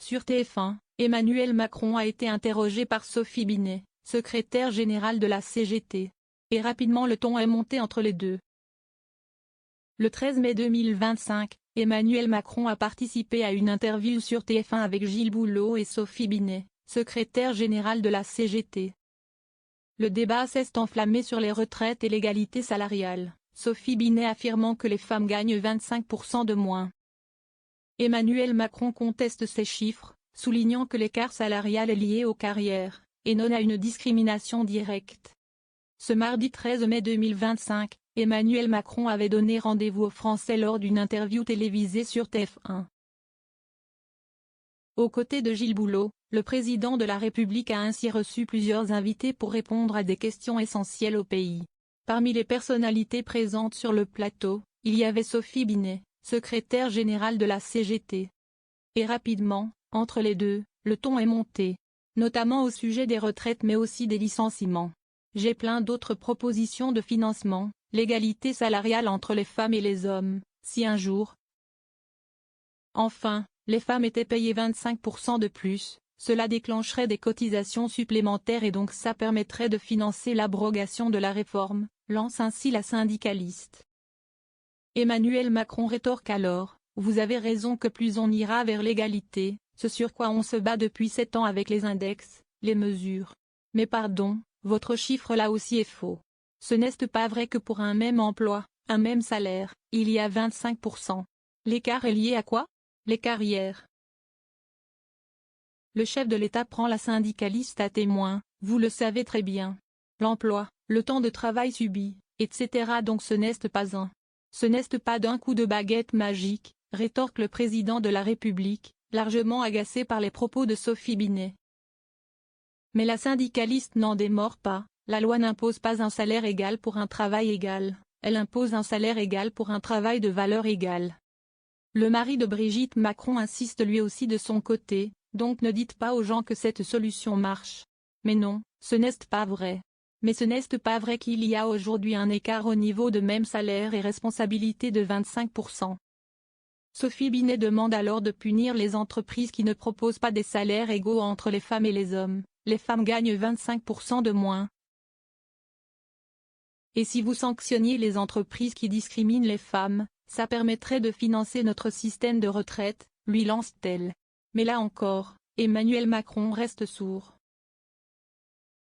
Sur TF1, Emmanuel Macron a été interrogé par Sophie Binet, secrétaire générale de la CGT. Et rapidement le ton est monté entre les deux. Le 13 mai 2025, Emmanuel Macron a participé à une interview sur TF1 avec Gilles Boulot et Sophie Binet, secrétaire générale de la CGT. Le débat s'est enflammé sur les retraites et l'égalité salariale, Sophie Binet affirmant que les femmes gagnent 25% de moins. Emmanuel Macron conteste ces chiffres, soulignant que l'écart salarial est lié aux carrières, et non à une discrimination directe. Ce mardi 13 mai 2025, Emmanuel Macron avait donné rendez-vous aux Français lors d'une interview télévisée sur TF1. Aux côtés de Gilles Boulot, le président de la République a ainsi reçu plusieurs invités pour répondre à des questions essentielles au pays. Parmi les personnalités présentes sur le plateau, il y avait Sophie Binet, secrétaire générale de la CGT. Et rapidement, entre les deux, le ton est monté. Notamment au sujet des retraites mais aussi des licenciements. J'ai plein d'autres propositions de financement, l'égalité salariale entre les femmes et les hommes, si un jour. Enfin, les femmes étaient payées 25% de plus, cela déclencherait des cotisations supplémentaires et donc ça permettrait de financer l'abrogation de la réforme, lance ainsi la syndicaliste. Emmanuel Macron rétorque alors, vous avez raison que plus on ira vers l'égalité, ce sur quoi on se bat depuis 7 ans avec les index, les mesures. Mais pardon, votre chiffre là aussi est faux. Ce n'est pas vrai que pour un même emploi, un même salaire, il y a 25%. L'écart est lié à quoi? Les carrières. Le chef de l'État prend la syndicaliste à témoin, vous le savez très bien. L'emploi, le temps de travail subi, etc. donc ce n'est pas un. Ce n'est pas d'un coup de baguette magique, rétorque le président de la République, largement agacé par les propos de Sophie Binet. Mais la syndicaliste n'en démord pas, la loi n'impose pas un salaire égal pour un travail égal, elle impose un salaire égal pour un travail de valeur égale. Le mari de Brigitte Macron insiste lui aussi de son côté, donc ne dites pas aux gens que cette solution marche. Mais non, ce n'est pas vrai. Mais ce n'est pas vrai qu'il y a aujourd'hui un écart au niveau de même salaire et responsabilité de 25%. Sophie Binet demande alors de punir les entreprises qui ne proposent pas des salaires égaux entre les femmes et les hommes. Les femmes gagnent 25% de moins. Et si vous sanctionniez les entreprises qui discriminent les femmes, ça permettrait de financer notre système de retraite, lui lance-t-elle. Mais là encore, Emmanuel Macron reste sourd.